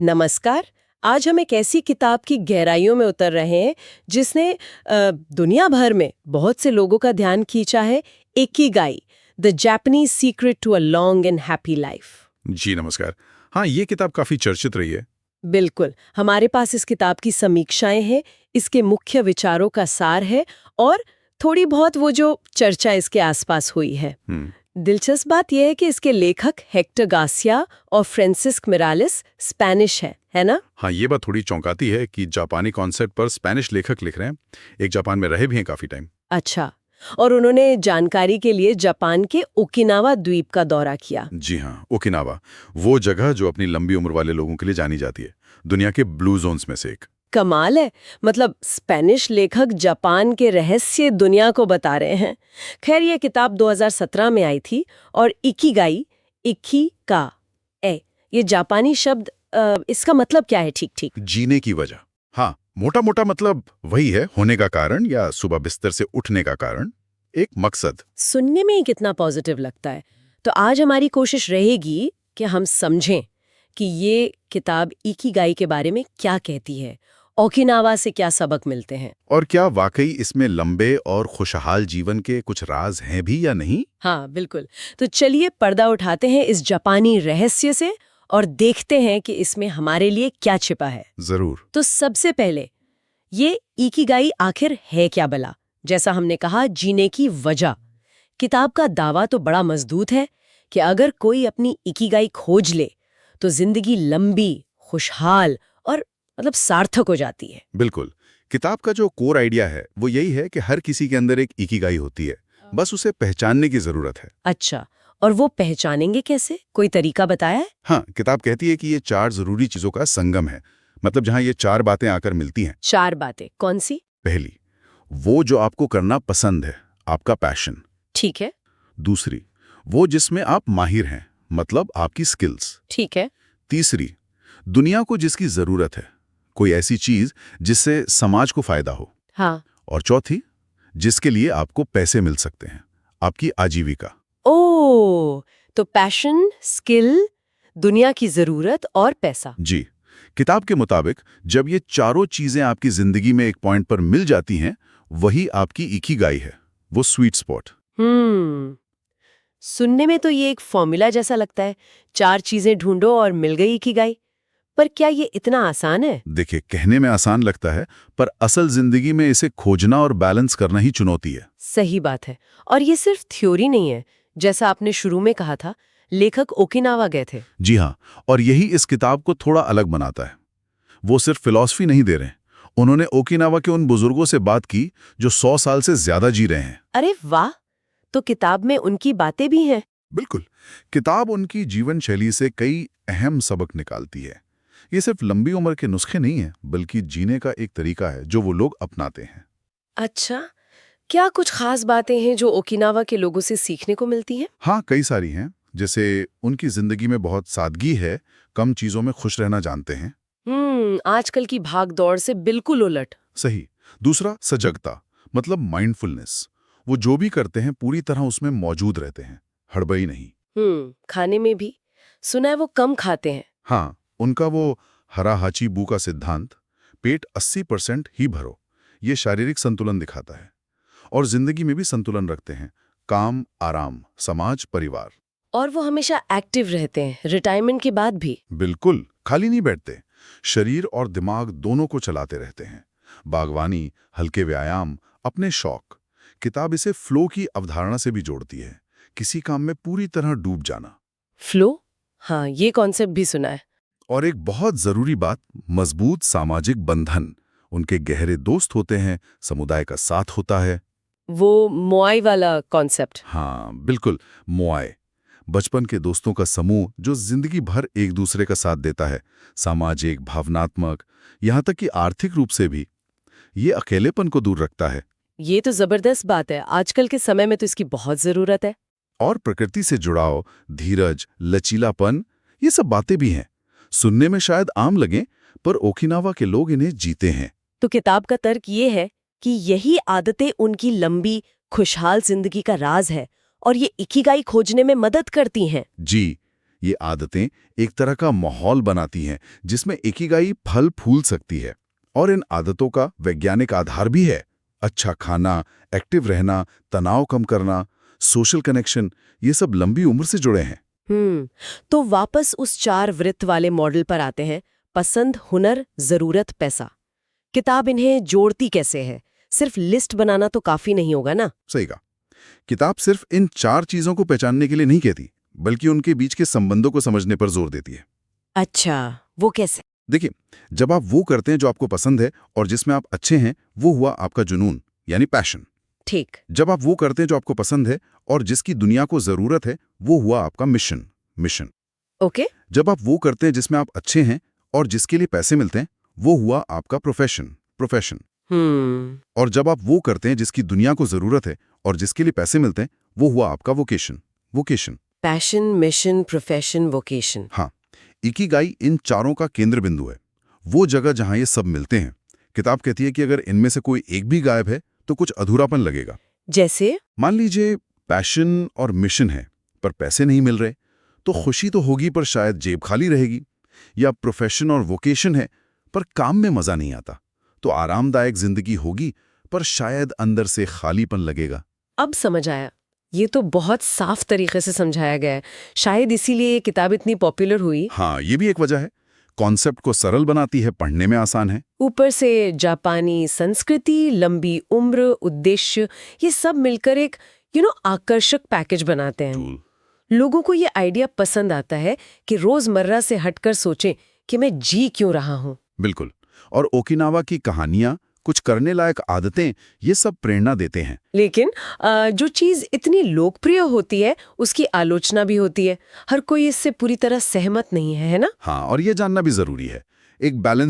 नमस्कार। आज हम एक ऐसी किताब की गहराइयों में उतर रहे हैं जिसने दुनिया भर में बहुत से लोगों का ध्यान खींचा है। Ikigai, the Japanese secret to a long and happy life. जी नमस्कार। हाँ, ये किताब काफी चर्चित रही है। बिल्कुल, हमारे पास इस किताब की समीक्षाएं हैं, इसके मुख्य विचारों का सार है और थोड़ी बहुत वो जो चर्चा इसके आसपास हुई है। दिलचस्प बात यह है कि इसके लेखक हेक्टर गार्सिया और फ्रांसिस्को मिरालेस स्पेनिश है ना? हाँ, ये बात थोड़ी चौंकाती है कि जापानी कॉन्सेप्ट पर स्पेनिश लेखक लिख रहे हैं। एक जापान में रहे भी हैं काफी टाइम। अच्छा, और उन्होंने जानकारी के लिए जापान के ओकिनावा द्वीप का दौरा किया। जी हाँ, ओकिनावा, वो जगह जो अपनी लंबी उम्र वाले लोगों के लिए जानी जाती है, दुनिया के ब्लू जोन्स में से एक। कमाल है, मतलब स्पेनिश लेखक जापान के रहस्य दुनिया को बता रहे हैं। खैर, ये किताब 2017 में आई थी और इकिगाई, इकी का ए, ये जापानी शब्द इसका मतलब क्या है ठीक ठीक? जीने की वजह। हाँ, मोटा मोटा मतलब वही है, होने का कारण या सुबह बिस्तर से उठने का कारण, एक मकसद। सुनने में ही कितना पॉजिटिव लगता है। तो आज हमारी कोशिश रहेगी कि हम समझें कि ये किताब इकिगाई के बारे में क्या कहती है, ओकिनावा से क्या सबक मिलते हैं। और क्या वाकई इसमें लंबे और खुशहाल जीवन के कुछ राज हैं भी या नहीं? हाँ, बिल्कुल। तो चलिए पर्दा उठाते हैं इस जापानी रहस्य से और देखते हैं कि इसमें हमारे लिए क्या छिपा है। जरूर। तो सबसे पहले, ये इकिगाई आखिर है क्या भला? जैसा हमने कहा, जीने की वजह। किताब का दावा तो बड़ा मजबूत है कि अगर कोई अपनी इकिगाई खोज ले तो जिंदगी लंबी, खुशहाल और मतलब सार्थक हो जाती है। बिल्कुल। किताब का जो कोर आइडिया है वो यही है कि हर किसी के अंदर एक इकिगाई होती है, बस उसे पहचानने की जरूरत है। अच्छा, और वो पहचानेंगे कैसे? कोई तरीका बताया है? हाँ, किताब कहती है कि ये 4 जरूरी चीजों का संगम है, मतलब जहां ये 4 बातें आकर मिलती हैं। 4 बातें कौन सी? पहली, वो जो आपको करना पसंद है, आपका पैशन। ठीक है। दूसरी, वो जिसमें आप माहिर हैं, मतलब आपकी स्किल्स। ठीक है। तीसरी, दुनिया को जिसकी जरूरत है, कोई ऐसी चीज जिससे समाज को फायदा हो। हाँ। और चौथी, जिसके लिए आपको पैसे मिल सकते हैं, आपकी आजीविका। ओ, तो पैशन, स्किल, दुनिया की जरूरत और पैसा। जी, किताब के मुताबिक जब ये चारों चीजें आपकी जिंदगी में एक पॉइंट पर मिल जाती हैं, वही आपकी इकिगाई है, वो स्वीट स्पॉट। सुनने में तो ये एक फॉर्मूला जैसा लगता है, 4 चीजें ढूंढो और मिल गई इकिगाई। पर क्या ये इतना आसान है? देखिए, कहने में आसान लगता है, पर असल जिंदगी में इसे खोजना और बैलेंस करना ही चुनौती है। सही बात है। और ये सिर्फ थ्योरी नहीं है, जैसा आपने शुरू में कहा था, लेखक ओकिनावा गए थे। जी हाँ, और यही इस किताब को थोड़ा अलग बनाता है। वो सिर्फ फिलॉसफी नहीं दे रहे, उन्होंने ओकिनावा के उन बुजुर्गों से बात की जो 100 साल से ज्यादा जी रहे हैं। अरे वाह, तो किताब में उनकी बातें भी हैं। बिल्कुल, किताब उनकी जीवन शैली से कई अहम सबक निकालती है। ये सिर्फ लंबी उम्र के नुस्खे नहीं है, बल्कि जीने का एक तरीका है जो वो लोग अपनाते हैं। अच्छा, क्या कुछ खास बातें हैं जो ओकिनावा के लोगों से सीखने को मिलती हैं? हाँ, कई सारी हैं। जैसे उनकी जिंदगी में बहुत सादगी है, कम चीजों में खुश रहना जानते हैं। आजकल की भाग दौड़ से बिल्कुल उलट। सही। दूसरा, सजगता, मतलब माइंडफुलनेस। वो जो भी करते हैं पूरी तरह उसमें मौजूद रहते हैं, हड़बड़ी नहीं। खाने में भी सुना है वो कम खाते हैं। हाँ, उनका वो हरा हाची बू का सिद्धांत, पेट 80% ही भरो, ये शारीरिक संतुलन दिखाता है। और जिंदगी में भी संतुलन रखते हैं, काम, आराम, समाज, परिवार। और वो हमेशा एक्टिव रहते हैं, रिटायरमेंट के बाद भी। बिल्कुल, खाली नहीं बैठते, शरीर और दिमाग दोनों को चलाते रहते हैं। बागवानी, हल्के व्यायाम, अपने शौक। किताब इसे फ्लो की अवधारणा से भी जोड़ती है, किसी काम में पूरी तरह डूब जाना। फ्लो? हाँ, ये कॉन्सेप्ट भी सुना है। और एक बहुत जरूरी बात, मजबूत सामाजिक बंधन। उनके गहरे दोस्त होते हैं, समुदाय का साथ होता है। वो मोआई वाला कॉन्सेप्ट। हाँ बिल्कुल, मोआए, बचपन के दोस्तों का समूह जो जिंदगी भर एक दूसरे का साथ देता है, सामाजिक, भावनात्मक, यहाँ तक कि आर्थिक रूप से भी। ये अकेलेपन को दूर रखता है। ये तो जबरदस्त बात है, आजकल के समय में तो इसकी बहुत जरूरत है। और प्रकृति से जुड़ाव, धीरज, लचीलापन, ये सब बातें भी हैं। सुनने में शायद आम लगें, पर ओकिनावा के लोग इन्हें जीते हैं। तो किताब का तर्क ये है कि यही आदतें उनकी लंबी, खुशहाल जिंदगी का राज है और ये इकिगाई खोजने में मदद करती हैं। जी, ये आदतें एक तरह का माहौल बनाती हैं जिसमें इकिगाई फल फूल सकती है। और इन आदतों का वैज्ञानिक आधार भी है। अच्छा खाना, एक्टिव रहना, तनाव कम करना, सोशल कनेक्शन, ये सब लंबी उम्र से जुड़े हैं। तो वापस उस 4 वृत्त वाले मॉडल पर आते हैं। पसंद, हुनर, जरूरत, पैसा। किताब इन्हें जोड़ती कैसे है? सिर्फ लिस्ट बनाना तो काफी नहीं होगा ना? सही कहा। किताब सिर्फ इन 4 चीजों को पहचानने के लिए नहीं कहती, बल्कि उनके बीच के संबंधों को समझने पर जोर देती है। अच्छा, वो कैसे? देखिए, जब आप वो करते हैं जो आपको पसंद है और जिसमें आप अच्छे हैं, वो हुआ आपका जुनून यानी पैशन। ठीक। जब आप वो करते हैं जो आपको पसंद है और जिसकी दुनिया को जरूरत है, वो हुआ आपका मिशन। ओके। जब आप वो करते हैं जिसमें आप अच्छे हैं और जिसके लिए पैसे मिलते हैं, वो हुआ आपका प्रोफेशन। और जब आप वो करते हैं जिसकी दुनिया को जरूरत है और जिसके लिए पैसे मिलते हैं, वो हुआ आपका vocation. Passion, mission, profession, vocation. हाँ, इकिगाई इन चारों का केंद्र बिंदु है, वो जगह जहां ये सब मिलते हैं। किताब कहती है कि अगर इनमें से कोई एक भी गायब है तो कुछ अधूरापन लगेगा। जैसे? मान लीजिए पैशन और मिशन है पर पैसे नहीं मिल रहे, तो खुशी तो होगी पर शायद जेब खाली रहेगी। या प्रोफेशन और वोकेशन है पर काम में मजा नहीं आता, तो आरामदायक जिंदगी होगी पर शायद अंदर से खालीपन लगेगा। अब समझ आया। ये तो बहुत साफ तरीके से समझाया गया है। शायद इसीलिए ये किताब इतनी पॉपुलर हुई। हाँ, ये भी एक वजह है। कॉन्सेप्ट को सरल बनाती है, पढ़ने में आसान है। ऊपर से जापानी संस्कृति, लंबी उम्र, उद्देश्य, ये सब मिलकर एक आकर्षक पैकेज बनाते हैं। लोगों को ये आइडिया पसंद आता है कि रोजमर्रा से हटकर सोचें कि मैं जी क्यों रहा हूँ। बिल्कुल। और ओकिनावा की कहानियां, कुछ करने लायक आदतें, ये सब प्रेरणा देते हैं। लेकिन जो चीज इतनी लोकप्रिय होती है उसकी आलोचना भी होती है। हर कोई इससे पूरी तरह सहमत नहीं है ना? हाँ, और ये जानना भी जरूरी है। एक बैलेंस